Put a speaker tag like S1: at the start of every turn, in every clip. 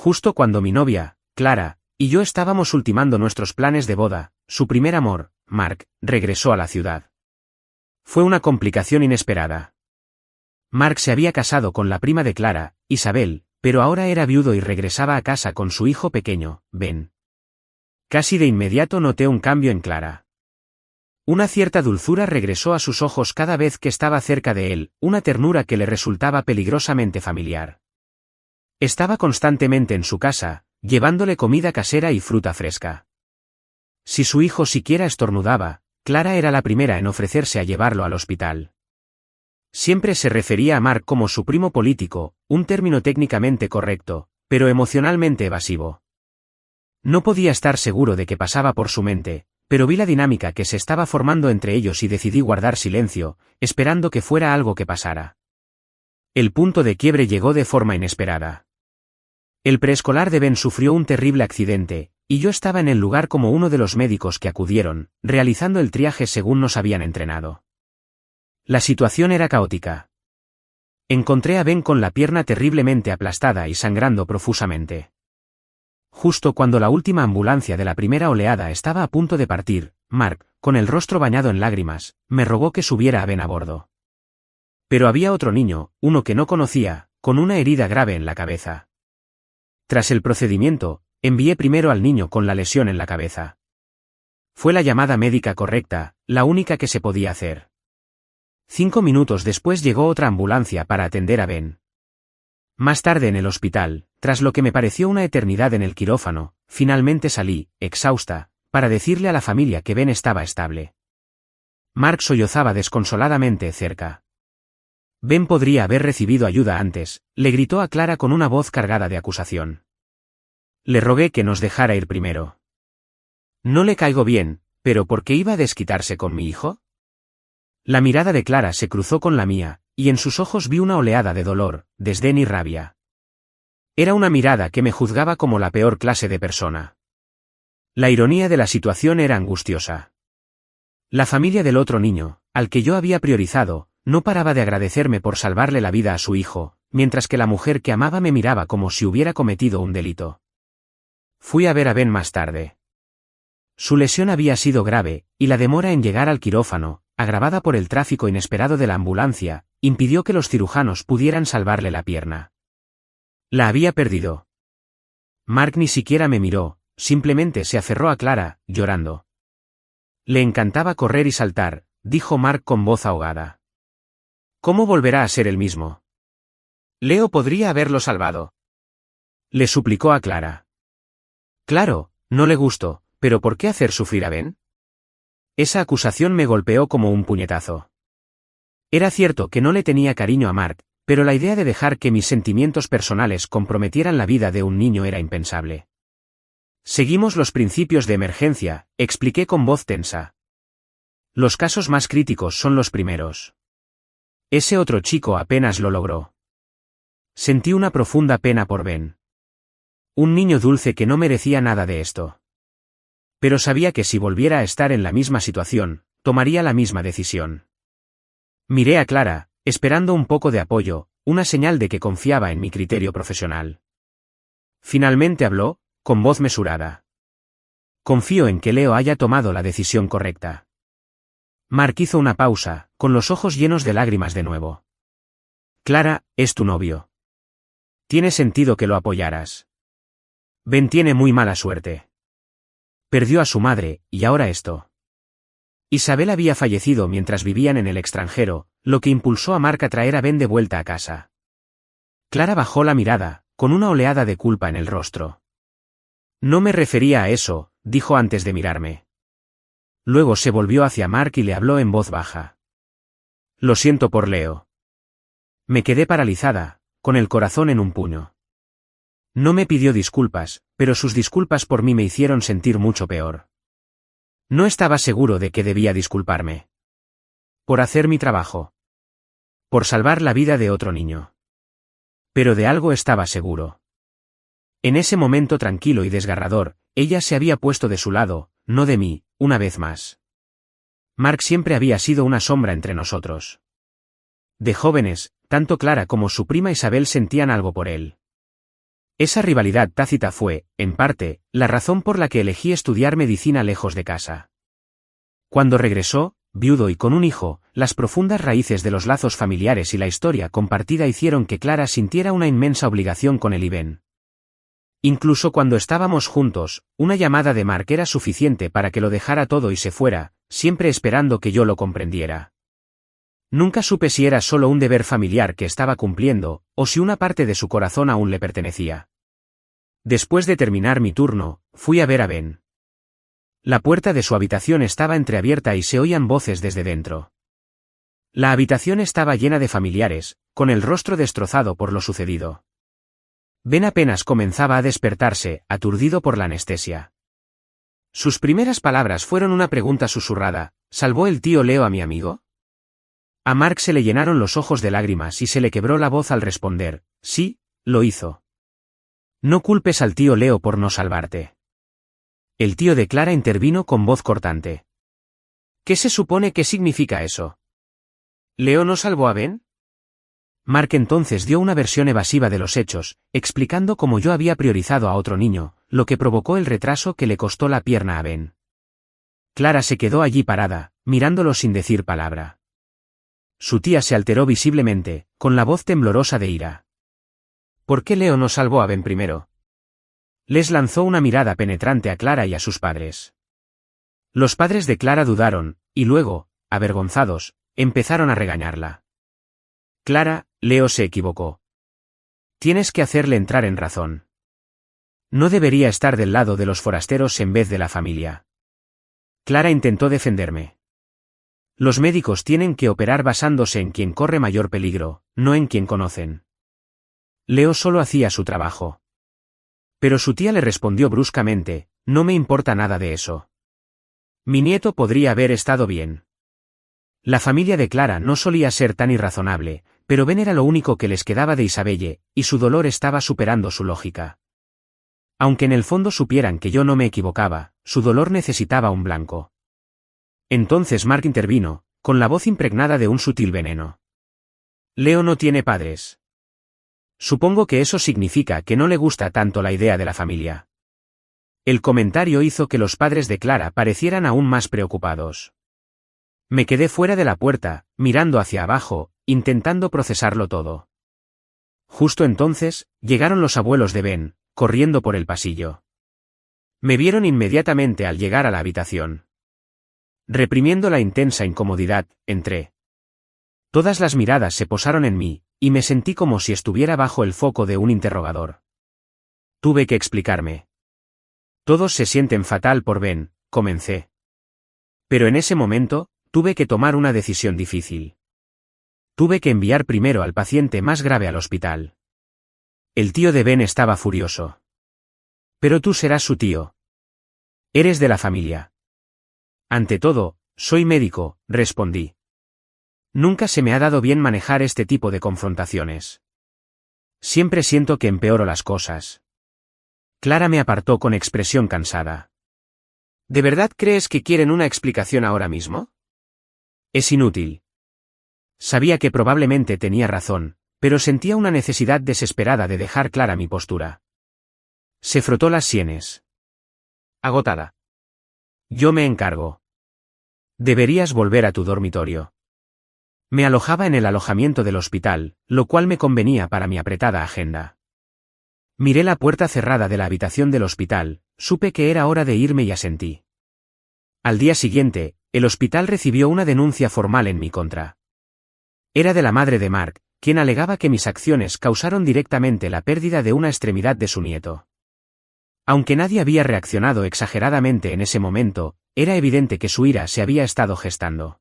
S1: Justo cuando mi novia, Clara, y yo estábamos ultimando nuestros planes de boda, su primer amor, Mark, regresó a la ciudad. Fue una complicación inesperada. Mark se había casado con la prima de Clara, Isabel, pero ahora era viudo y regresaba a casa con su hijo pequeño, Ben. Casi de inmediato noté un cambio en Clara. Una cierta dulzura regresó a sus ojos cada vez que estaba cerca de él, una ternura que le resultaba peligrosamente familiar. Estaba constantemente en su casa, llevándole comida casera y fruta fresca. Si su hijo siquiera estornudaba, Clara era la primera en ofrecerse a llevarlo al hospital. Siempre se refería a Mark como su primo político, un término técnicamente correcto, pero emocionalmente evasivo. No podía estar seguro de qué pasaba por su mente, pero vi la dinámica que se estaba formando entre ellos y decidí guardar silencio, esperando que fuera algo que pasara. El punto de quiebre llegó de forma inesperada. El preescolar de Ben sufrió un terrible accidente, y yo estaba en el lugar como uno de los médicos que acudieron, realizando el triaje según nos habían entrenado. La situación era caótica. Encontré a Ben con la pierna terriblemente aplastada y sangrando profusamente. Justo cuando la última ambulancia de la primera oleada estaba a punto de partir, Mark, con el rostro bañado en lágrimas, me rogó que subiera a Ben a bordo. Pero había otro niño, uno que no conocía, con una herida grave en la cabeza. Tras el procedimiento, envié primero al niño con la lesión en la cabeza. Fue la llamada médica correcta, la única que se podía hacer. 5 minutos después llegó otra ambulancia para atender a Ben. Más tarde en el hospital, tras lo que me pareció una eternidad en el quirófano, finalmente salí, exhausta, para decirle a la familia que Ben estaba estable. Mark sollozaba desconsoladamente cerca. Ben podría haber recibido ayuda antes, le gritó a Clara con una voz cargada de acusación. Le rogué que nos dejara ir primero. No le caigo bien, pero ¿por qué iba a desquitarse con mi hijo? La mirada de Clara se cruzó con la mía, y en sus ojos vi una oleada de dolor, desdén y rabia. Era una mirada que me juzgaba como la peor clase de persona. La ironía de la situación era angustiosa. La familia del otro niño, al que yo había priorizado, no paraba de agradecerme por salvarle la vida a su hijo, mientras que la mujer que amaba me miraba como si hubiera cometido un delito. Fui a ver a Ben más tarde. Su lesión había sido grave, y la demora en llegar al quirófano, agravada por el tráfico inesperado de la ambulancia, impidió que los cirujanos pudieran salvarle la pierna. La había perdido. Mark ni siquiera me miró, simplemente se aferró a Clara, llorando. Le encantaba correr y saltar, dijo Mark con voz ahogada. ¿Cómo volverá a ser el mismo? Leo podría haberlo salvado. Le suplicó a Clara. Claro, no le gustó, pero ¿por qué hacer sufrir a Ben? Esa acusación me golpeó como un puñetazo. Era cierto que no le tenía cariño a Mark, pero la idea de dejar que mis sentimientos personales comprometieran la vida de un niño era impensable. Seguimos los principios de emergencia, expliqué con voz tensa. Los casos más críticos son los primeros. Ese otro chico apenas lo logró. Sentí una profunda pena por Ben. Un niño dulce que no merecía nada de esto. Pero sabía que si volviera a estar en la misma situación, tomaría la misma decisión. Miré a Clara, esperando un poco de apoyo, una señal de que confiaba en mi criterio profesional. Finalmente habló, con voz mesurada. Confío en que Leo haya tomado la decisión correcta. Mark hizo una pausa, con los ojos llenos de lágrimas de nuevo. Clara, es tu novio. Tiene sentido que lo apoyaras. Ben tiene muy mala suerte. Perdió a su madre, y ahora esto. Isabel había fallecido mientras vivían en el extranjero, lo que impulsó a Mark a traer a Ben de vuelta a casa. Clara bajó la mirada, con una oleada de culpa en el rostro. No me refería a eso, dijo antes de mirarme. Luego se volvió hacia Mark y le habló en voz baja. Lo siento por Leo. Me quedé paralizada, con el corazón en un puño. No me pidió disculpas, pero sus disculpas por mí me hicieron sentir mucho peor. No estaba seguro de que debía disculparme. Por hacer mi trabajo. Por salvar la vida de otro niño. Pero de algo estaba seguro. En ese momento tranquilo y desgarrador, ella se había puesto de su lado, no de mí, una vez más. Mark siempre había sido una sombra entre nosotros. De jóvenes, tanto Clara como su prima Isabel sentían algo por él. Esa rivalidad tácita fue, en parte, la razón por la que elegí estudiar medicina lejos de casa. Cuando regresó, viudo y con un hijo, las profundas raíces de los lazos familiares y la historia compartida hicieron que Clara sintiera una inmensa obligación con él y Ben. Incluso cuando estábamos juntos, una llamada de Mark era suficiente para que lo dejara todo y se fuera, siempre esperando que yo lo comprendiera. Nunca supe si era solo un deber familiar que estaba cumpliendo, o si una parte de su corazón aún le pertenecía. Después de terminar mi turno, fui a ver a Ben. La puerta de su habitación estaba entreabierta y se oían voces desde dentro. La habitación estaba llena de familiares, con el rostro destrozado por lo sucedido. Ben apenas comenzaba a despertarse, aturdido por la anestesia. Sus primeras palabras fueron una pregunta susurrada: ¿salvó el tío Leo a mi amigo? A Mark se le llenaron los ojos de lágrimas y se le quebró la voz al responder: sí, lo hizo. No culpes al tío Leo por no salvarte. El tío de Clara intervino con voz cortante. ¿Qué se supone que significa eso? ¿Leo no salvó a Ben? Mark entonces dio una versión evasiva de los hechos, explicando cómo yo había priorizado a otro niño, lo que provocó el retraso que le costó la pierna a Ben. Clara se quedó allí parada, mirándolo sin decir palabra. Su tía se alteró visiblemente, con la voz temblorosa de ira. ¿Por qué Leo no salvó a Ben primero? Les lanzó una mirada penetrante a Clara y a sus padres. Los padres de Clara dudaron, y luego, avergonzados, empezaron a regañarla. Clara, Leo se equivocó. Tienes que hacerle entrar en razón. No debería estar del lado de los forasteros en vez de la familia. Clara intentó defenderme. Los médicos tienen que operar basándose en quien corre mayor peligro, no en quien conocen. Leo solo hacía su trabajo. Pero su tía le respondió bruscamente: no me importa nada de eso. Mi nieto podría haber estado bien. La familia de Clara no solía ser tan irrazonable, pero Ben era lo único que les quedaba de Isabelle, y su dolor estaba superando su lógica. Aunque en el fondo supieran que yo no me equivocaba, su dolor necesitaba un blanco. Entonces Mark intervino, con la voz impregnada de un sutil veneno. Leo no tiene padres. Supongo que eso significa que no le gusta tanto la idea de la familia. El comentario hizo que los padres de Clara parecieran aún más preocupados. Me quedé fuera de la puerta, mirando hacia abajo, intentando procesarlo todo. Justo entonces, llegaron los abuelos de Ben, corriendo por el pasillo. Me vieron inmediatamente al llegar a la habitación. Reprimiendo la intensa incomodidad, entré. Todas las miradas se posaron en mí, y me sentí como si estuviera bajo el foco de un interrogador. Tuve que explicarme. Todos se sienten fatal por Ben, comencé. Pero en ese momento, tuve que tomar una decisión difícil. Tuve que enviar primero al paciente más grave al hospital. El tío de Ben estaba furioso. Pero tú serás su tío. Eres de la familia. Ante todo, soy médico, respondí. Nunca se me ha dado bien manejar este tipo de confrontaciones. Siempre siento que empeoro las cosas. Clara me apartó con expresión cansada. ¿De verdad crees que quieren una explicación ahora mismo? Es inútil. Sabía que probablemente tenía razón, pero sentía una necesidad desesperada de dejar clara mi postura. Se frotó las sienes. Agotada. Yo me encargo. Deberías volver a tu dormitorio. Me alojaba en el alojamiento del hospital, lo cual me convenía para mi apretada agenda. Miré la puerta cerrada de la habitación del hospital, supe que era hora de irme y asentí. Al día siguiente, el hospital recibió una denuncia formal en mi contra. Era de la madre de Mark, quien alegaba que mis acciones causaron directamente la pérdida de una extremidad de su nieto. Aunque nadie había reaccionado exageradamente en ese momento, era evidente que su ira se había estado gestando.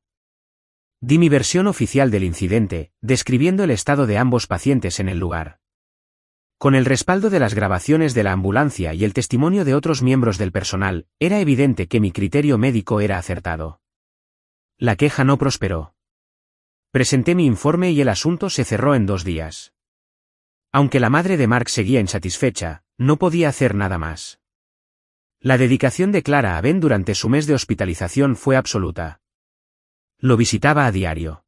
S1: Di mi versión oficial del incidente, describiendo el estado de ambos pacientes en el lugar. Con el respaldo de las grabaciones de la ambulancia y el testimonio de otros miembros del personal, era evidente que mi criterio médico era acertado. La queja no prosperó. Presenté mi informe y el asunto se cerró en 2 días. Aunque la madre de Mark seguía insatisfecha, no podía hacer nada más. La dedicación de Clara a Ben durante su mes de hospitalización fue absoluta. Lo visitaba a diario.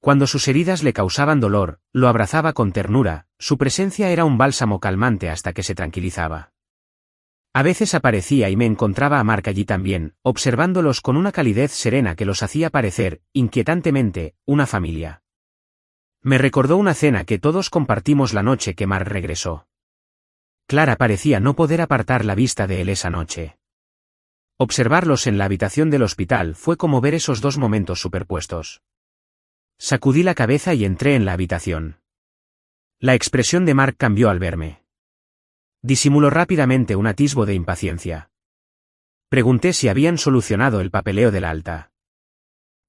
S1: Cuando sus heridas le causaban dolor, lo abrazaba con ternura, su presencia era un bálsamo calmante hasta que se tranquilizaba. A veces aparecía y me encontraba a Mark allí también, observándolos con una calidez serena que los hacía parecer, inquietantemente, una familia. Me recordó una cena que todos compartimos la noche que Mark regresó. Clara parecía no poder apartar la vista de él esa noche. Observarlos en la habitación del hospital fue como ver esos dos momentos superpuestos. Sacudí la cabeza y entré en la habitación. La expresión de Mark cambió al verme. Disimuló rápidamente un atisbo de impaciencia. Pregunté si habían solucionado el papeleo del alta.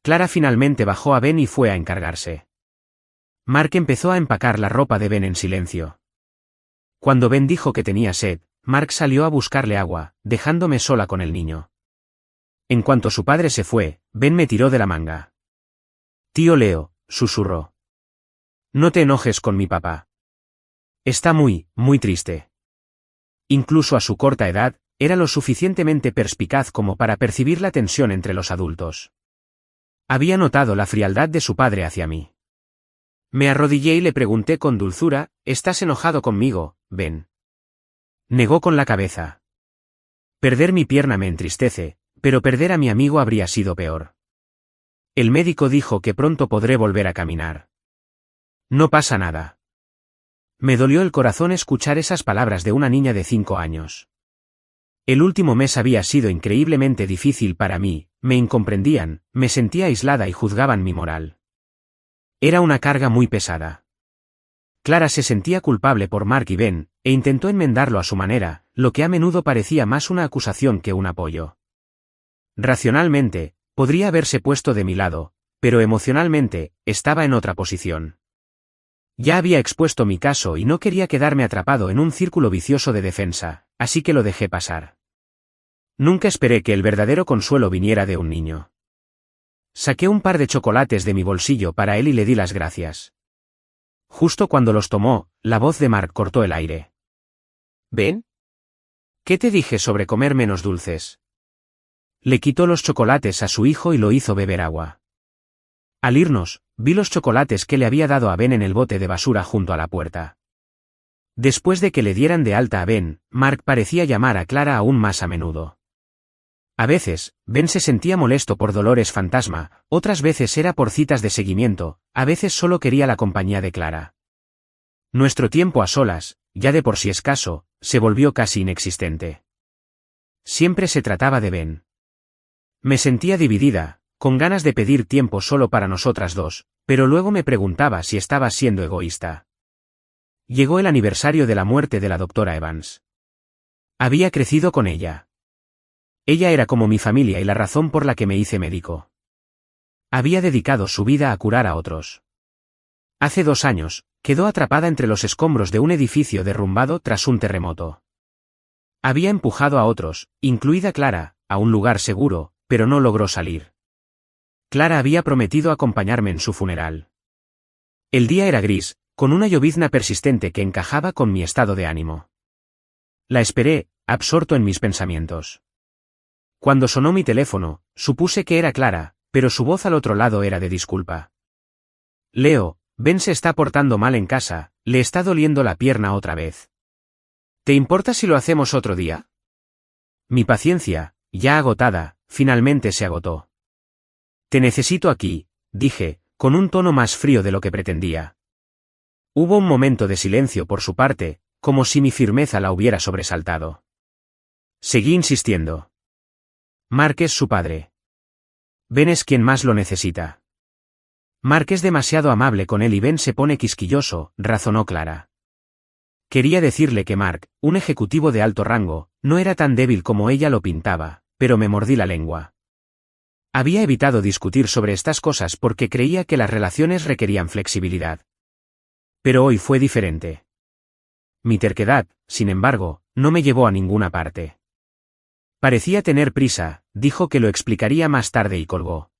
S1: Clara finalmente bajó a Ben y fue a encargarse. Mark empezó a empacar la ropa de Ben en silencio. Cuando Ben dijo que tenía sed, Mark salió a buscarle agua, dejándome sola con el niño. En cuanto su padre se fue, Ben me tiró de la manga. «Tío Leo», susurró. «No te enojes con mi papá. Está muy triste». Incluso a su corta edad, era lo suficientemente perspicaz como para percibir la tensión entre los adultos. Había notado la frialdad de su padre hacia mí. Me arrodillé y le pregunté con dulzura: «¿Estás enojado conmigo, Ben?» Negó con la cabeza. «Perder mi pierna me entristece, pero perder a mi amigo habría sido peor. El médico dijo que pronto podré volver a caminar. No pasa nada». Me dolió el corazón escuchar esas palabras de una niña de 5 años. El último mes había sido increíblemente difícil para mí, me incomprendían, me sentía aislada y juzgaban mi moral. Era una carga muy pesada. Clara se sentía culpable por Mark y Ben, e intentó enmendarlo a su manera, lo que a menudo parecía más una acusación que un apoyo. Racionalmente, podría haberse puesto de mi lado, pero emocionalmente, estaba en otra posición. Ya había expuesto mi caso y no quería quedarme atrapado en un círculo vicioso de defensa, así que lo dejé pasar. Nunca esperé que el verdadero consuelo viniera de un niño. Saqué un par de chocolates de mi bolsillo para él y le di las gracias. Justo cuando los tomó, la voz de Mark cortó el aire. «¿Ben? ¿Qué te dije sobre comer menos dulces?» Le quitó los chocolates a su hijo y lo hizo beber agua. Al irnos, vi los chocolates que le había dado a Ben en el bote de basura junto a la puerta. Después de que le dieran de alta a Ben, Mark parecía llamar a Clara aún más a menudo. A veces, Ben se sentía molesto por dolores fantasma, otras veces era por citas de seguimiento, a veces solo quería la compañía de Clara. Nuestro tiempo a solas, ya de por sí escaso, se volvió casi inexistente. Siempre se trataba de Ben. Me sentía dividida, con ganas de pedir tiempo solo para nosotras dos, pero luego me preguntaba si estaba siendo egoísta. Llegó el aniversario de la muerte de la doctora Evans. Había crecido con ella. Ella era como mi familia y la razón por la que me hice médico. Había dedicado su vida a curar a otros. Hace 2 años, quedó atrapada entre los escombros de un edificio derrumbado tras un terremoto. Había empujado a otros, incluida Clara, a un lugar seguro, pero no logró salir. Clara había prometido acompañarme en su funeral. El día era gris, con una llovizna persistente que encajaba con mi estado de ánimo. La esperé, absorto en mis pensamientos. Cuando sonó mi teléfono, supuse que era Clara, pero su voz al otro lado era de disculpa. «Leo, Ben se está portando mal en casa, le está doliendo la pierna otra vez. ¿Te importa si lo hacemos otro día?» Mi paciencia, ya agotada, finalmente se agotó. «Te necesito aquí», dije, con un tono más frío de lo que pretendía. Hubo un momento de silencio por su parte, como si mi firmeza la hubiera sobresaltado. Seguí insistiendo. «Mark es su padre. Ben es quien más lo necesita. Mark es demasiado amable con él y Ben se pone quisquilloso», razonó Clara. Quería decirle que Mark, un ejecutivo de alto rango, no era tan débil como ella lo pintaba, pero me mordí la lengua. Había evitado discutir sobre estas cosas porque creía que las relaciones requerían flexibilidad. Pero hoy fue diferente. Mi terquedad, sin embargo, no me llevó a ninguna parte. Parecía tener prisa, dijo que lo explicaría más tarde y colgó.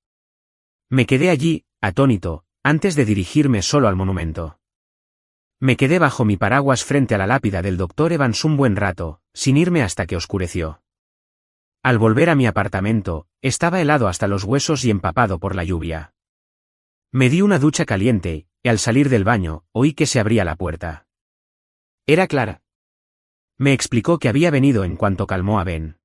S1: Me quedé allí, atónito, antes de dirigirme solo al monumento. Me quedé bajo mi paraguas frente a la lápida del Dr. Evans un buen rato, sin irme hasta que oscureció. Al volver a mi apartamento, estaba helado hasta los huesos y empapado por la lluvia. Me di una ducha caliente, y al salir del baño, oí que se abría la puerta. Era Clara. Me explicó que había venido en cuanto calmó a Ben.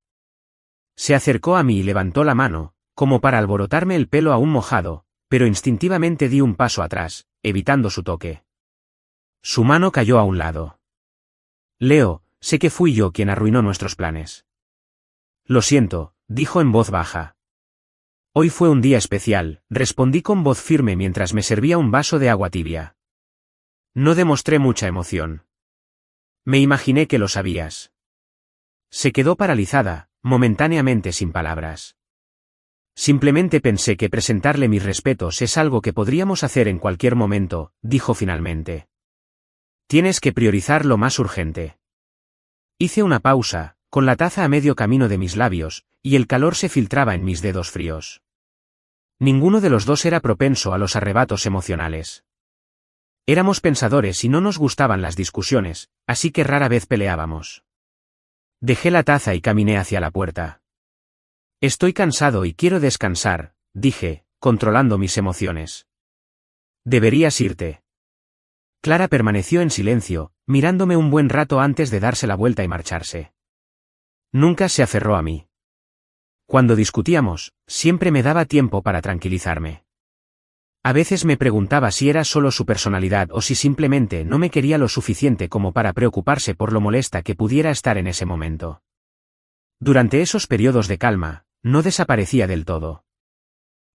S1: Se acercó a mí y levantó la mano, como para alborotarme el pelo aún mojado, pero instintivamente di un paso atrás, evitando su toque. Su mano cayó a un lado. Leo, sé que fui yo quien arruinó nuestros planes. Lo siento, dijo en voz baja. Hoy fue un día especial, respondí con voz firme mientras me servía un vaso de agua tibia. No demostré mucha emoción. Me imaginé que lo sabías. Se quedó paralizada, momentáneamente sin palabras. Simplemente pensé que presentarle mis respetos es algo que podríamos hacer en cualquier momento, dijo finalmente. Tienes que priorizar lo más urgente. Hice una pausa, con la taza a medio camino de mis labios, y el calor se filtraba en mis dedos fríos. Ninguno de los dos era propenso a los arrebatos emocionales. Éramos pensadores y no nos gustaban las discusiones, así que rara vez peleábamos. Dejé la taza y caminé hacia la puerta. Estoy cansado y quiero descansar, dije, controlando mis emociones. Deberías irte. Clara permaneció en silencio, mirándome un buen rato antes de darse la vuelta y marcharse. Nunca se aferró a mí. Cuando discutíamos, siempre me daba tiempo para tranquilizarme. A veces me preguntaba si era solo su personalidad o si simplemente no me quería lo suficiente como para preocuparse por lo molesta que pudiera estar en ese momento. Durante esos periodos de calma, no desaparecía del todo.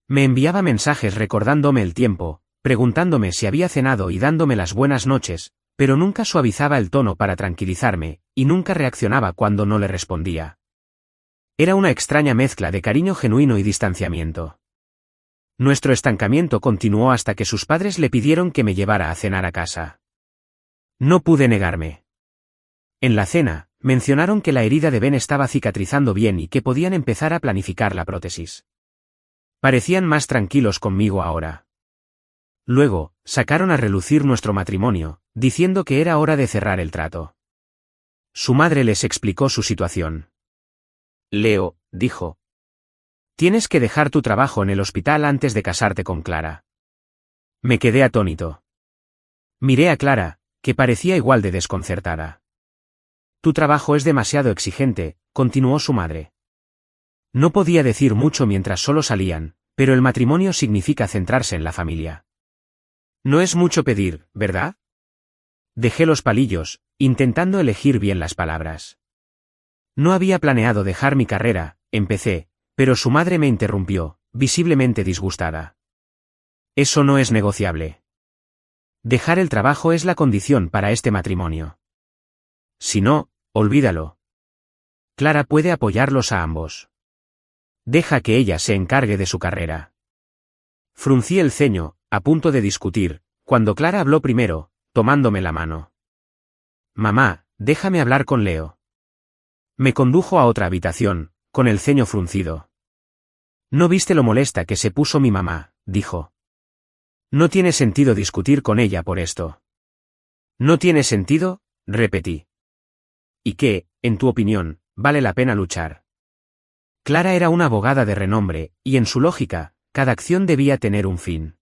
S1: Me enviaba mensajes recordándome el tiempo, preguntándome si había cenado y dándome las buenas noches, pero nunca suavizaba el tono para tranquilizarme, y nunca reaccionaba cuando no le respondía. Era una extraña mezcla de cariño genuino y distanciamiento. Nuestro estancamiento continuó hasta que sus padres le pidieron que me llevara a cenar a casa. No pude negarme. En la cena, mencionaron que la herida de Ben estaba cicatrizando bien y que podían empezar a planificar la prótesis. Parecían más tranquilos conmigo ahora. Luego, sacaron a relucir nuestro matrimonio, diciendo que era hora de cerrar el trato. Su madre les explicó su situación. Leo, dijo. Tienes que dejar tu trabajo en el hospital antes de casarte con Clara. Me quedé atónito. Miré a Clara, que parecía igual de desconcertada. Tu trabajo es demasiado exigente, continuó su madre. No podía decir mucho mientras solo salían, pero el matrimonio significa centrarse en la familia. No es mucho pedir, ¿verdad? Dejé los palillos, intentando elegir bien las palabras. No había planeado dejar mi carrera, empecé, pero su madre me interrumpió, visiblemente disgustada. Eso no es negociable. Dejar el trabajo es la condición para este matrimonio. Si no, olvídalo. Clara puede apoyarlos a ambos. Deja que ella se encargue de su carrera. Fruncí el ceño, a punto de discutir, cuando Clara habló primero, tomándome la mano. Mamá, déjame hablar con Leo. Me condujo a otra habitación, con el ceño fruncido. No viste lo molesta que se puso mi mamá, dijo. No tiene sentido discutir con ella por esto. ¿No tiene sentido? Repetí. ¿Y qué, en tu opinión, vale la pena luchar? Clara era una abogada de renombre, y en su lógica, cada acción debía tener un fin.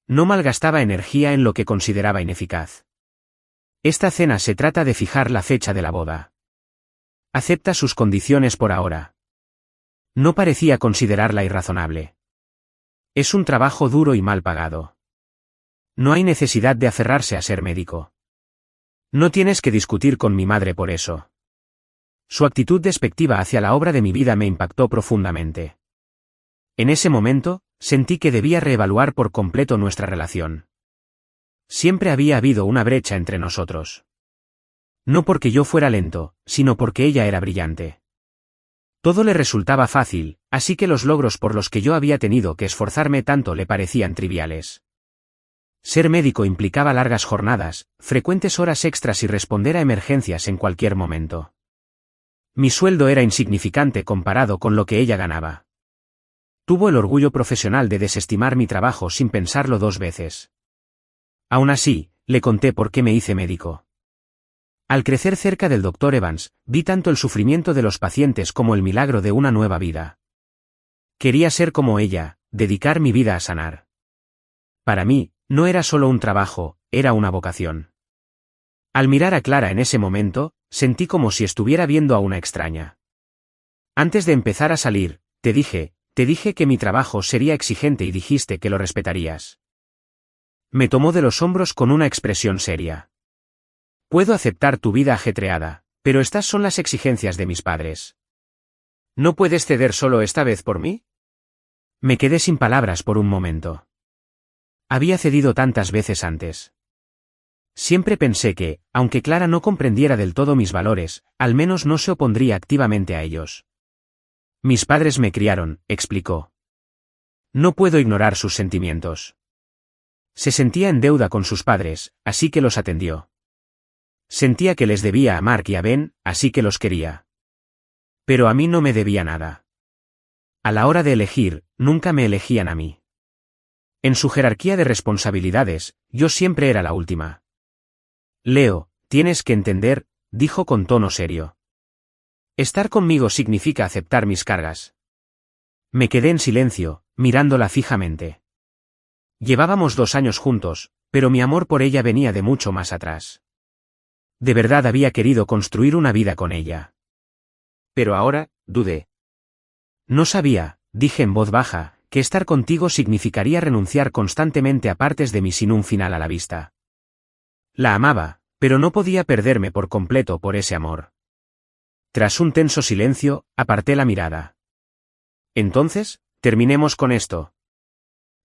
S1: No malgastaba energía en lo que consideraba ineficaz. Esta cena se trata de fijar la fecha de la boda. Acepta sus condiciones por ahora. No parecía considerarla irrazonable. Es un trabajo duro y mal pagado. No hay necesidad de aferrarse a ser médico. No tienes que discutir con mi madre por eso. Su actitud despectiva hacia la obra de mi vida me impactó profundamente. En ese momento, sentí que debía reevaluar por completo nuestra relación. Siempre había habido una brecha entre nosotros. No porque yo fuera lento, sino porque ella era brillante. Todo le resultaba fácil, así que los logros por los que yo había tenido que esforzarme tanto le parecían triviales. Ser médico implicaba largas jornadas, frecuentes horas extras y responder a emergencias en cualquier momento. Mi sueldo era insignificante comparado con lo que ella ganaba. Tuvo el orgullo profesional de desestimar mi trabajo sin pensarlo dos veces. Aún así, le conté por qué me hice médico. Al crecer cerca del Dr. Evans, vi tanto el sufrimiento de los pacientes como el milagro de una nueva vida. Quería ser como ella, dedicar mi vida a sanar. Para mí, no era solo un trabajo, era una vocación. Al mirar a Clara en ese momento, sentí como si estuviera viendo a una extraña. Antes de empezar a salir, te dije que mi trabajo sería exigente y dijiste que lo respetarías. Me tomó de los hombros con una expresión seria. Puedo aceptar tu vida ajetreada, pero estas son las exigencias de mis padres. ¿No puedes ceder solo esta vez por mí? Me quedé sin palabras por un momento. Había cedido tantas veces antes. Siempre pensé que, aunque Clara no comprendiera del todo mis valores, al menos no se opondría activamente a ellos. Mis padres me criaron, explicó. No puedo ignorar sus sentimientos. Se sentía en deuda con sus padres, así que los atendió. Sentía que les debía a Mark y a Ben, así que los quería. Pero a mí no me debía nada. A la hora de elegir, nunca me elegían a mí. En su jerarquía de responsabilidades, yo siempre era la última. Leo, tienes que entender, dijo con tono serio. Estar conmigo significa aceptar mis cargas. Me quedé en silencio, mirándola fijamente. Llevábamos 2 años juntos, pero mi amor por ella venía de mucho más atrás. De verdad había querido construir una vida con ella. Pero ahora, dudé. No sabía, dije en voz baja, que estar contigo significaría renunciar constantemente a partes de mí sin un final a la vista. La amaba, pero no podía perderme por completo por ese amor. Tras un tenso silencio, aparté la mirada. Entonces, terminemos con esto.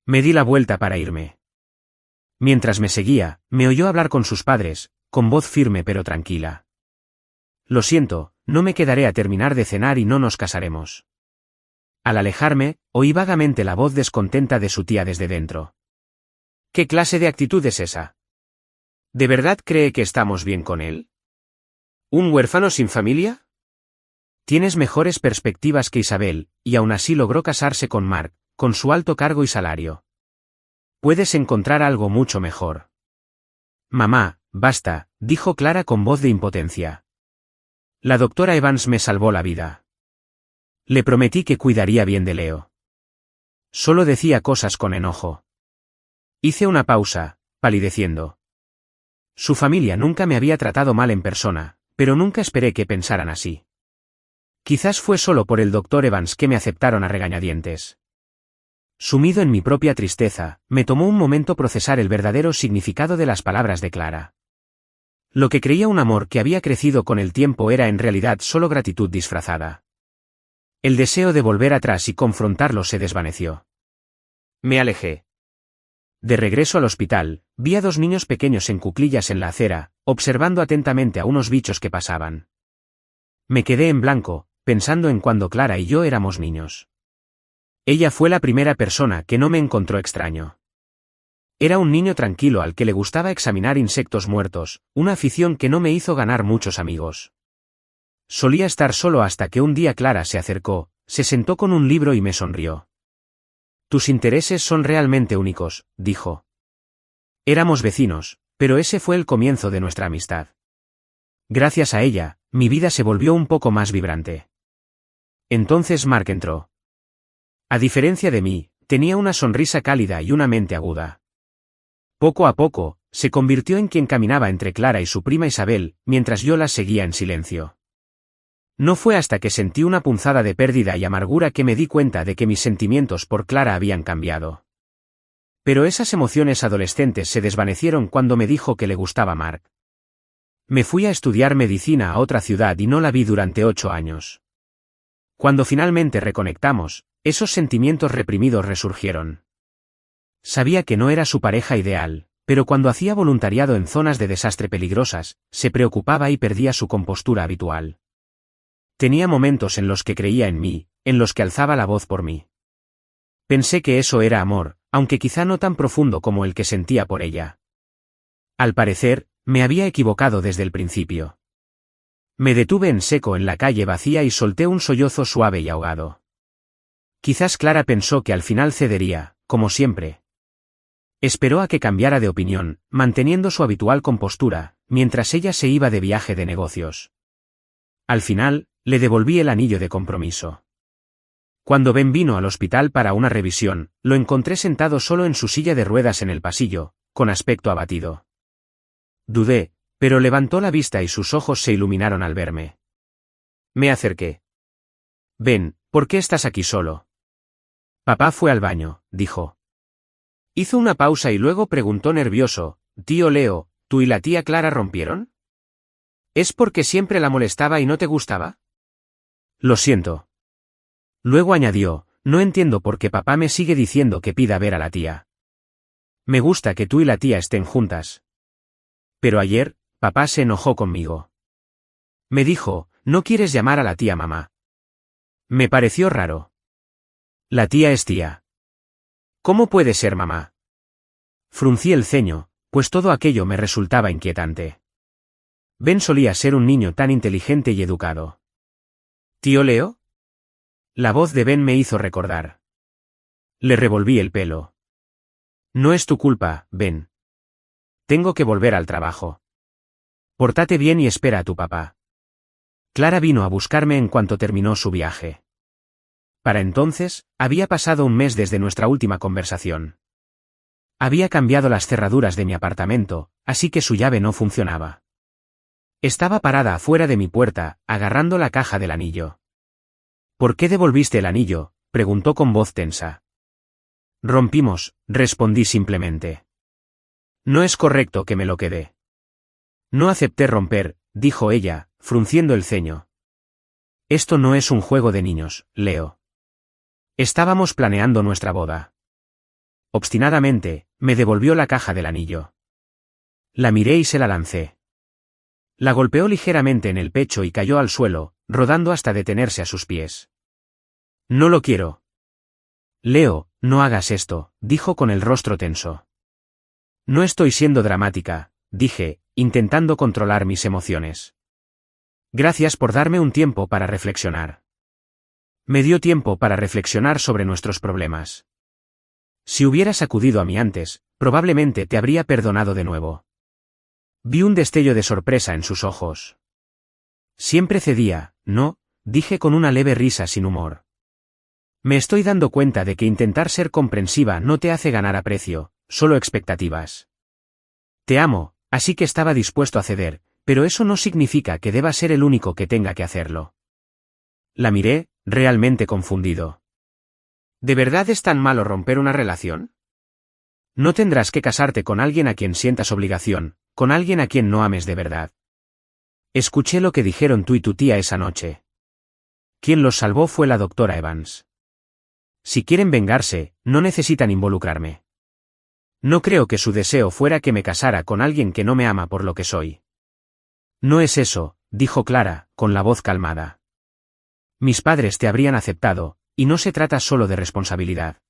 S1: Me di la vuelta para irme. Mientras me seguía, me oyó hablar con sus padres, con voz firme pero tranquila. Lo siento, no me quedaré a terminar de cenar y no nos casaremos. Al alejarme, oí vagamente la voz descontenta de su tía desde dentro. ¿Qué clase de actitud es esa? ¿De verdad cree que estamos bien con él? ¿Un huérfano sin familia? Tienes mejores perspectivas que Isabel, y aún así logró casarse con Mark, con su alto cargo y salario. Puedes encontrar algo mucho mejor. Mamá, basta, dijo Clara con voz de impotencia. La doctora Evans me salvó la vida. Le prometí que cuidaría bien de Leo. Solo decía cosas con enojo. Hice una pausa, palideciendo. Su familia nunca me había tratado mal en persona, pero nunca esperé que pensaran así. Quizás fue solo por el doctor Evans que me aceptaron a regañadientes. Sumido en mi propia tristeza, me tomó un momento procesar el verdadero significado de las palabras de Clara. Lo que creía un amor que había crecido con el tiempo era en realidad solo gratitud disfrazada. El deseo de volver atrás y confrontarlo se desvaneció. Me alejé. De regreso al hospital, vi a 2 niños pequeños en cuclillas en la acera, observando atentamente a unos bichos que pasaban. Me quedé en blanco, pensando en cuando Clara y yo éramos niños. Ella fue la primera persona que no me encontró extraño. Era un niño tranquilo al que le gustaba examinar insectos muertos, una afición que no me hizo ganar muchos amigos. Solía estar solo hasta que un día Clara se acercó, se sentó con un libro y me sonrió. Tus intereses son realmente únicos, dijo. Éramos vecinos, pero ese fue el comienzo de nuestra amistad. Gracias a ella, mi vida se volvió un poco más vibrante. Entonces Mark entró. A diferencia de mí, tenía una sonrisa cálida y una mente aguda. Poco a poco, se convirtió en quien caminaba entre Clara y su prima Isabel, mientras yo las seguía en silencio. No fue hasta que sentí una punzada de pérdida y amargura que me di cuenta de que mis sentimientos por Clara habían cambiado. Pero esas emociones adolescentes se desvanecieron cuando me dijo que le gustaba Mark. Me fui a estudiar medicina a otra ciudad y no la vi durante 8 años. Cuando finalmente reconectamos, esos sentimientos reprimidos resurgieron. Sabía que no era su pareja ideal, pero cuando hacía voluntariado en zonas de desastre peligrosas, se preocupaba y perdía su compostura habitual. Tenía momentos en los que creía en mí, en los que alzaba la voz por mí. Pensé que eso era amor, aunque quizá no tan profundo como el que sentía por ella. Al parecer, me había equivocado desde el principio. Me detuve en seco en la calle vacía y solté un sollozo suave y ahogado. Quizás Clara pensó que al final cedería, como siempre. Esperó a que cambiara de opinión, manteniendo su habitual compostura, mientras ella se iba de viaje de negocios. Al final, le devolví el anillo de compromiso. Cuando Ben vino al hospital para una revisión, lo encontré sentado solo en su silla de ruedas en el pasillo, con aspecto abatido. Dudé, pero levantó la vista y sus ojos se iluminaron al verme. Me acerqué. Ben, ¿por qué estás aquí solo? Papá fue al baño, dijo. Hizo una pausa y luego preguntó nervioso, tío Leo, ¿tú y la tía Clara rompieron? ¿Es porque siempre la molestaba y no te gustaba? Lo siento. Luego añadió, no entiendo por qué papá me sigue diciendo que pida ver a la tía. Me gusta que tú y la tía estén juntas. Pero ayer, papá se enojó conmigo. Me dijo, ¿no quieres llamar a la tía mamá? Me pareció raro. La tía es tía. ¿Cómo puede ser mamá? Fruncí el ceño, pues todo aquello me resultaba inquietante. Ben solía ser un niño tan inteligente y educado. ¿Tío Leo? La voz de Ben me hizo recordar. Le revolví el pelo. No es tu culpa, Ben. Tengo que volver al trabajo. Pórtate bien y espera a tu papá. Clara vino a buscarme en cuanto terminó su viaje. Para entonces, había pasado un mes desde nuestra última conversación. Había cambiado las cerraduras de mi apartamento, así que su llave no funcionaba. Estaba parada afuera de mi puerta, agarrando la caja del anillo. ¿Por qué devolviste el anillo?, preguntó con voz tensa. Rompimos, respondí simplemente. No es correcto que me lo quede. No acepté romper, dijo ella, frunciendo el ceño. Esto no es un juego de niños, Leo. Estábamos planeando nuestra boda. Obstinadamente, me devolvió la caja del anillo. La miré y se la lancé. La golpeó ligeramente en el pecho y cayó al suelo, rodando hasta detenerse a sus pies. No lo quiero. Leo, no hagas esto, dijo con el rostro tenso. No estoy siendo dramática, dije, intentando controlar mis emociones. Gracias por darme un tiempo para reflexionar. Me dio tiempo para reflexionar sobre nuestros problemas. Si hubieras acudido a mí antes, probablemente te habría perdonado de nuevo. Vi un destello de sorpresa en sus ojos. Siempre cedía, ¿no?, dije con una leve risa sin humor. Me estoy dando cuenta de que intentar ser comprensiva no te hace ganar aprecio, solo expectativas. Te amo, así que estaba dispuesto a ceder, pero eso no significa que deba ser el único que tenga que hacerlo. La miré, realmente confundido. ¿De verdad es tan malo romper una relación? No tendrás que casarte con alguien a quien sientas obligación, con alguien a quien no ames de verdad. Escuché lo que dijeron tú y tu tía esa noche. Quien los salvó fue la doctora Evans. Si quieren vengarse, no necesitan involucrarme. No creo que su deseo fuera que me casara con alguien que no me ama por lo que soy. No es eso, dijo Clara, con la voz calmada. Mis padres te habrían aceptado, y no se trata solo de responsabilidad.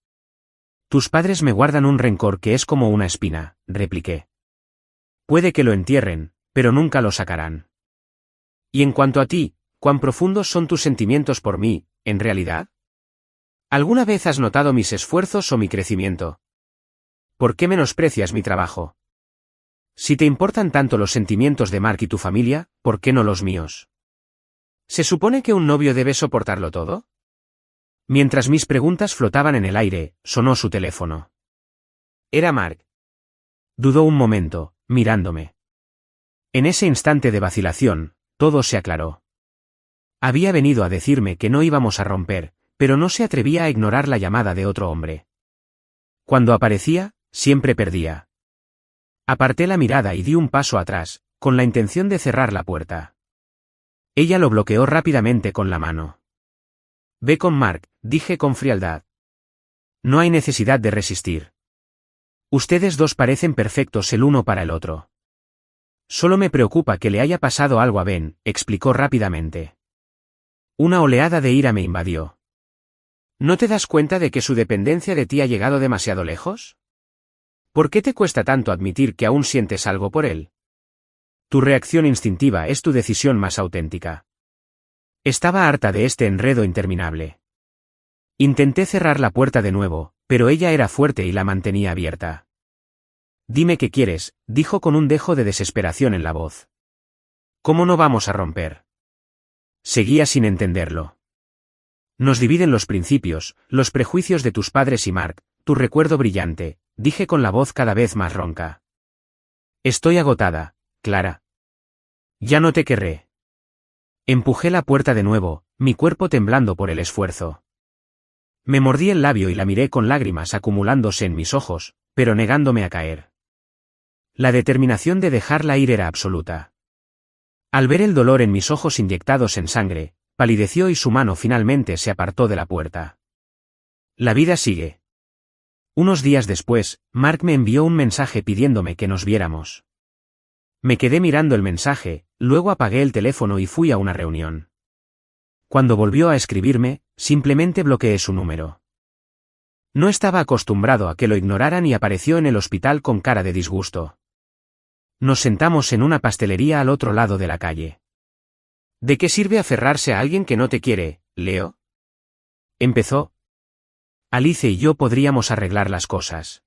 S1: Tus padres me guardan un rencor que es como una espina, repliqué. Puede que lo entierren, pero nunca lo sacarán. Y en cuanto a ti, ¿cuán profundos son tus sentimientos por mí, en realidad? ¿Alguna vez has notado mis esfuerzos o mi crecimiento? ¿Por qué menosprecias mi trabajo? Si te importan tanto los sentimientos de Mark y tu familia, ¿por qué no los míos? ¿Se supone que un novio debe soportarlo todo? Mientras mis preguntas flotaban en el aire, sonó su teléfono. Era Mark. Dudó un momento, mirándome. En ese instante de vacilación, todo se aclaró. Había venido a decirme que no íbamos a romper, pero no se atrevía a ignorar la llamada de otro hombre. Cuando aparecía, siempre perdía. Aparté la mirada y di un paso atrás, con la intención de cerrar la puerta. Ella lo bloqueó rápidamente con la mano. Ve con Mark, dije con frialdad. No hay necesidad de resistir. Ustedes dos parecen perfectos el uno para el otro. Solo me preocupa que le haya pasado algo a Ben, explicó rápidamente. Una oleada de ira me invadió. ¿No te das cuenta de que su dependencia de ti ha llegado demasiado lejos? ¿Por qué te cuesta tanto admitir que aún sientes algo por él? Tu reacción instintiva es tu decisión más auténtica. Estaba harta de este enredo interminable. Intenté cerrar la puerta de nuevo, pero ella era fuerte y la mantenía abierta. Dime qué quieres, dijo con un dejo de desesperación en la voz. ¿Cómo no vamos a romper? Seguía sin entenderlo. Nos dividen los principios, los prejuicios de tus padres y Mark, tu recuerdo brillante, dije con la voz cada vez más ronca. Estoy agotada, Clara. Ya no te querré. Empujé la puerta de nuevo, mi cuerpo temblando por el esfuerzo. Me mordí el labio y la miré con lágrimas acumulándose en mis ojos, pero negándome a caer. La determinación de dejarla ir era absoluta. Al ver el dolor en mis ojos inyectados en sangre, palideció y su mano finalmente se apartó de la puerta. La vida sigue. Unos días después, Mark me envió un mensaje pidiéndome que nos viéramos. Me quedé mirando el mensaje, luego apagué el teléfono y fui a una reunión. Cuando volvió a escribirme, simplemente bloqueé su número. No estaba acostumbrado a que lo ignoraran y apareció en el hospital con cara de disgusto. Nos sentamos en una pastelería al otro lado de la calle. ¿De qué sirve aferrarse a alguien que no te quiere, Leo? Empezó. Alice y yo podríamos arreglar las cosas.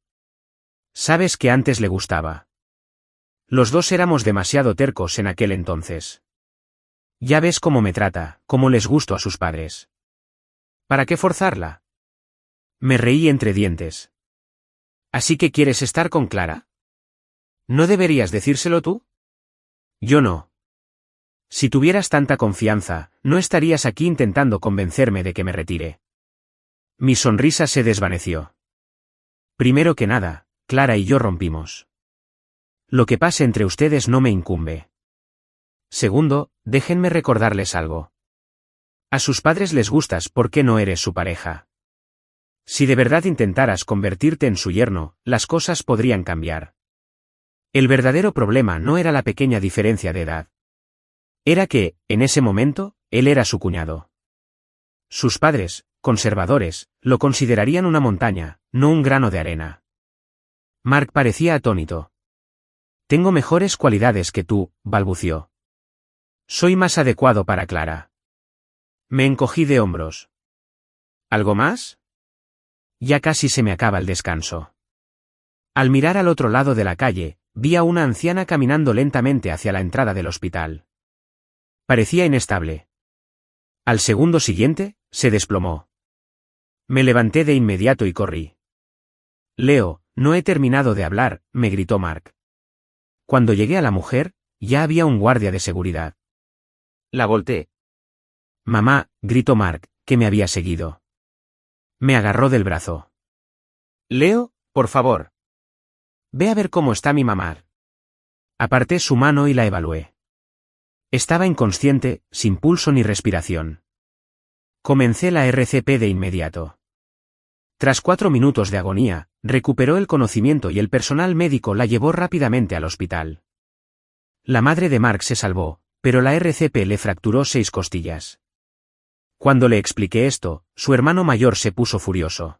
S1: Sabes que antes le gustaba. Los dos éramos demasiado tercos en aquel entonces. Ya ves cómo me trata, cómo les gusto a sus padres. ¿Para qué forzarla? Me reí entre dientes. ¿Así que quieres estar con Clara? ¿No deberías decírselo tú? Yo no. Si tuvieras tanta confianza, no estarías aquí intentando convencerme de que me retire. Mi sonrisa se desvaneció. Primero que nada, Clara y yo rompimos. Lo que pase entre ustedes no me incumbe. Segundo, déjenme recordarles algo. A sus padres les gustas porque no eres su pareja. Si de verdad intentaras convertirte en su yerno, las cosas podrían cambiar. El verdadero problema no era la pequeña diferencia de edad. Era que, en ese momento, él era su cuñado. Sus padres, conservadores, lo considerarían una montaña, no un grano de arena. Mark parecía atónito. Tengo mejores cualidades que tú, balbució. Soy más adecuado para Clara. Me encogí de hombros. ¿Algo más? Ya casi se me acaba el descanso. Al mirar al otro lado de la calle, vi a una anciana caminando lentamente hacia la entrada del hospital. Parecía inestable. Al segundo siguiente, se desplomó. Me levanté de inmediato y corrí. Leo, no he terminado de hablar, me gritó Mark. Cuando llegué a la mujer, ya había un guardia de seguridad. La volteé. Mamá, gritó Mark, que me había seguido. Me agarró del brazo. Leo, por favor. Ve a ver cómo está mi mamá. Aparté su mano y la evalué. Estaba inconsciente, sin pulso ni respiración. Comencé la RCP de inmediato. Tras 4 minutos de agonía, recuperó el conocimiento y el personal médico la llevó rápidamente al hospital. La madre de Mark se salvó, pero la RCP le fracturó 6 costillas. Cuando le expliqué esto, su hermano mayor se puso furioso.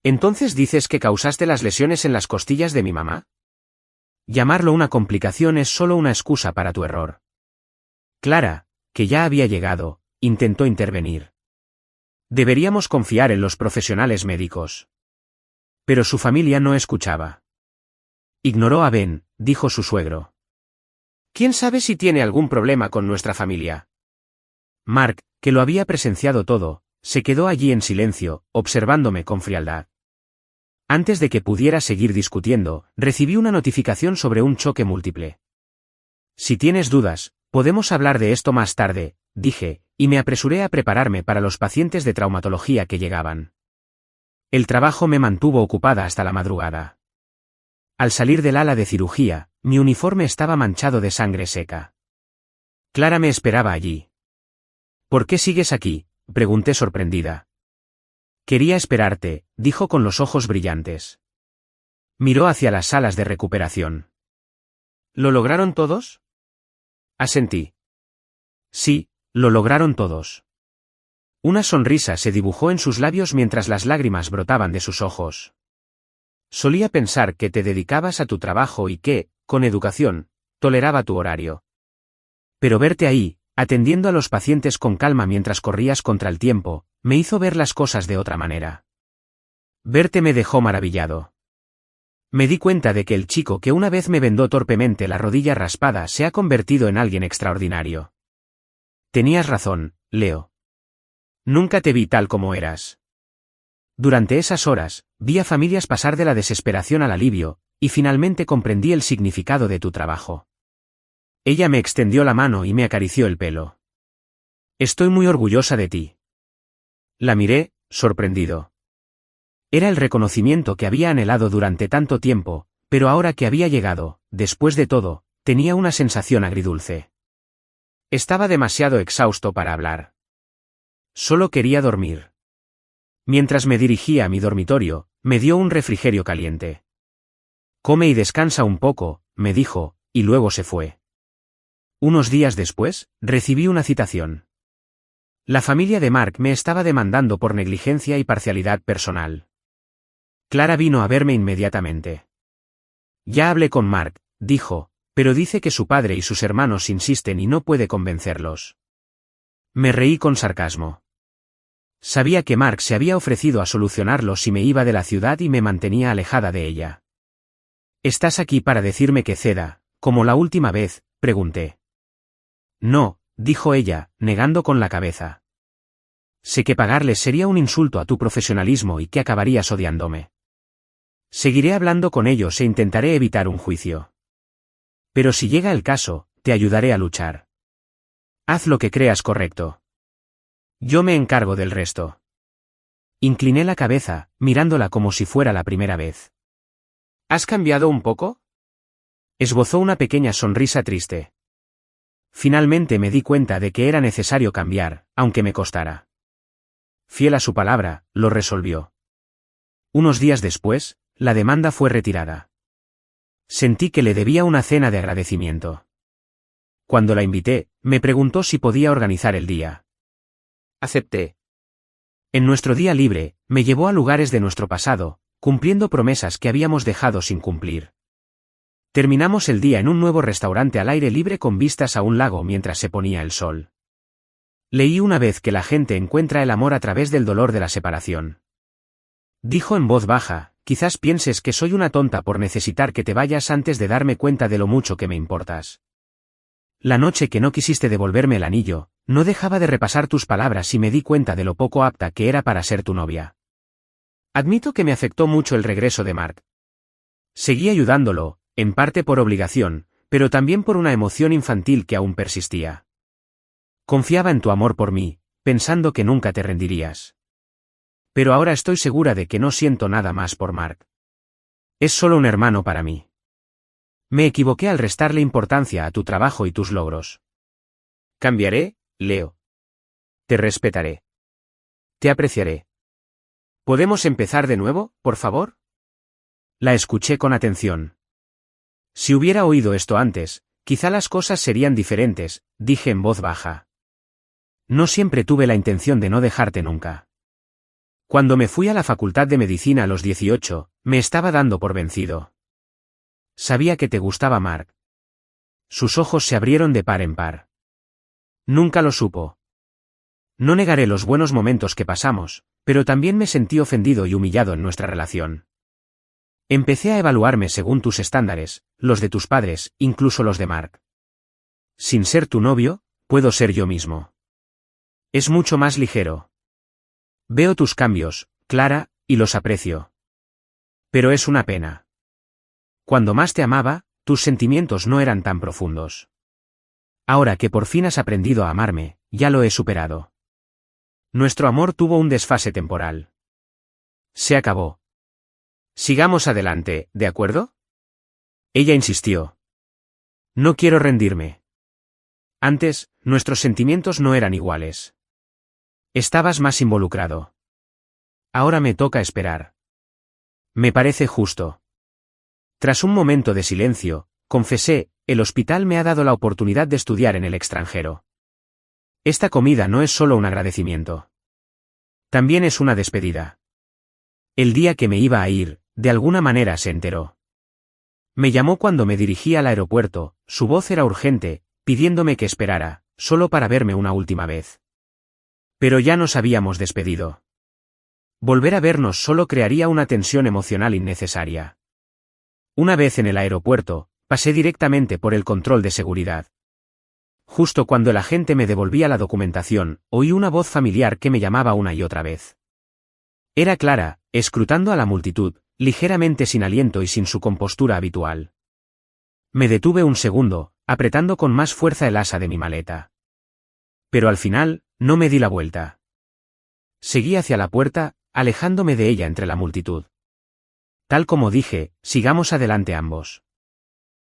S1: ¿Entonces dices que causaste las lesiones en las costillas de mi mamá? Llamarlo una complicación es solo una excusa para tu error. Clara, que ya había llegado, intentó intervenir. Deberíamos confiar en los profesionales médicos. Pero su familia no escuchaba. Ignoró a Ben, dijo su suegro. ¿Quién sabe si tiene algún problema con nuestra familia? Mark, que lo había presenciado todo, se quedó allí en silencio, observándome con frialdad. Antes de que pudiera seguir discutiendo, recibí una notificación sobre un choque múltiple. Si tienes dudas, podemos hablar de esto más tarde, dije, y me apresuré a prepararme para los pacientes de traumatología que llegaban. El trabajo me mantuvo ocupada hasta la madrugada. Al salir del ala de cirugía, mi uniforme estaba manchado de sangre seca. Clara me esperaba allí. ¿Por qué sigues aquí?, pregunté sorprendida. Quería esperarte, dijo con los ojos brillantes. Miró hacia las salas de recuperación. ¿Lo lograron todos? Asentí. Sí, lo lograron todos. Una sonrisa se dibujó en sus labios mientras las lágrimas brotaban de sus ojos. Solía pensar que te dedicabas a tu trabajo y que, con educación, toleraba tu horario. Pero verte ahí, atendiendo a los pacientes con calma mientras corrías contra el tiempo, me hizo ver las cosas de otra manera. Verte me dejó maravillado. Me di cuenta de que el chico que una vez me vendó torpemente la rodilla raspada se ha convertido en alguien extraordinario. Tenías razón, Leo. Nunca te vi tal como eras. Durante esas horas, vi a familias pasar de la desesperación al alivio, y finalmente comprendí el significado de tu trabajo. Ella me extendió la mano y me acarició el pelo. Estoy muy orgullosa de ti. La miré, sorprendido. Era el reconocimiento que había anhelado durante tanto tiempo, pero ahora que había llegado, después de todo, tenía una sensación agridulce. Estaba demasiado exhausto para hablar. Solo quería dormir. Mientras me dirigía a mi dormitorio, me dio un refrigerio caliente. Come y descansa un poco, me dijo, y luego se fue. Unos días después, recibí una citación. La familia de Mark me estaba demandando por negligencia y parcialidad personal. Clara vino a verme inmediatamente. Ya hablé con Mark, dijo, pero dice que su padre y sus hermanos insisten y no puede convencerlos. Me reí con sarcasmo. Sabía que Mark se había ofrecido a solucionarlo si me iba de la ciudad y me mantenía alejada de ella. ¿Estás aquí para decirme que ceda, como la última vez?, pregunté. No, dijo ella, negando con la cabeza. Sé que pagarles sería un insulto a tu profesionalismo y que acabarías odiándome. Seguiré hablando con ellos e intentaré evitar un juicio. Pero si llega el caso, te ayudaré a luchar. Haz lo que creas correcto. Yo me encargo del resto. Incliné la cabeza, mirándola como si fuera la primera vez. ¿Has cambiado un poco? Esbozó una pequeña sonrisa triste. Finalmente me di cuenta de que era necesario cambiar, aunque me costara. Fiel a su palabra, lo resolvió. Unos días después, la demanda fue retirada. Sentí que le debía una cena de agradecimiento. Cuando la invité, me preguntó si podía organizar el día. Acepté. En nuestro día libre, me llevó a lugares de nuestro pasado, cumpliendo promesas que habíamos dejado sin cumplir. Terminamos el día en un nuevo restaurante al aire libre con vistas a un lago mientras se ponía el sol. Leí una vez que la gente encuentra el amor a través del dolor de la separación. Dijo en voz baja, quizás pienses que soy una tonta por necesitar que te vayas antes de darme cuenta de lo mucho que me importas. La noche que no quisiste devolverme el anillo, no dejaba de repasar tus palabras y me di cuenta de lo poco apta que era para ser tu novia. Admito que me afectó mucho el regreso de Mark. Seguí ayudándolo, en parte por obligación, pero también por una emoción infantil que aún persistía. Confiaba en tu amor por mí, pensando que nunca te rendirías. Pero ahora estoy segura de que no siento nada más por Mark. Es solo un hermano para mí. Me equivoqué al restarle importancia a tu trabajo y tus logros. Cambiaré, Leo. Te respetaré. Te apreciaré. ¿Podemos empezar de nuevo, por favor? La escuché con atención. Si hubiera oído esto antes, quizá las cosas serían diferentes, dije en voz baja. No siempre tuve la intención de no dejarte nunca. Cuando me fui a la facultad de medicina a los 18, me estaba dando por vencido. Sabía que te gustaba Mark. Sus ojos se abrieron de par en par. Nunca lo supo. No negaré los buenos momentos que pasamos, pero también me sentí ofendido y humillado en nuestra relación. Empecé a evaluarme según tus estándares, los de tus padres, incluso los de Mark. Sin ser tu novio, puedo ser yo mismo. Es mucho más ligero. Veo tus cambios, Clara, y los aprecio. Pero es una pena. Cuando más te amaba, tus sentimientos no eran tan profundos. Ahora que por fin has aprendido a amarme, ya lo he superado. Nuestro amor tuvo un desfase temporal. Se acabó. Sigamos adelante, ¿de acuerdo? Ella insistió. No quiero rendirme. Antes, nuestros sentimientos no eran iguales. Estabas más involucrado. Ahora me toca esperar. Me parece justo. Tras un momento de silencio, confesé, el hospital me ha dado la oportunidad de estudiar en el extranjero. Esta comida no es solo un agradecimiento. También es una despedida. El día que me iba a ir, de alguna manera se enteró. Me llamó cuando me dirigía al aeropuerto, su voz era urgente, pidiéndome que esperara, solo para verme una última vez. Pero ya nos habíamos despedido. Volver a vernos solo crearía una tensión emocional innecesaria. Una vez en el aeropuerto, pasé directamente por el control de seguridad. Justo cuando el agente me devolvía la documentación, oí una voz familiar que me llamaba una y otra vez. Era Clara, escrutando a la multitud, ligeramente sin aliento y sin su compostura habitual. Me detuve un segundo, apretando con más fuerza el asa de mi maleta. Pero al final, no me di la vuelta. Seguí hacia la puerta, alejándome de ella entre la multitud. Tal como dije, sigamos adelante ambos.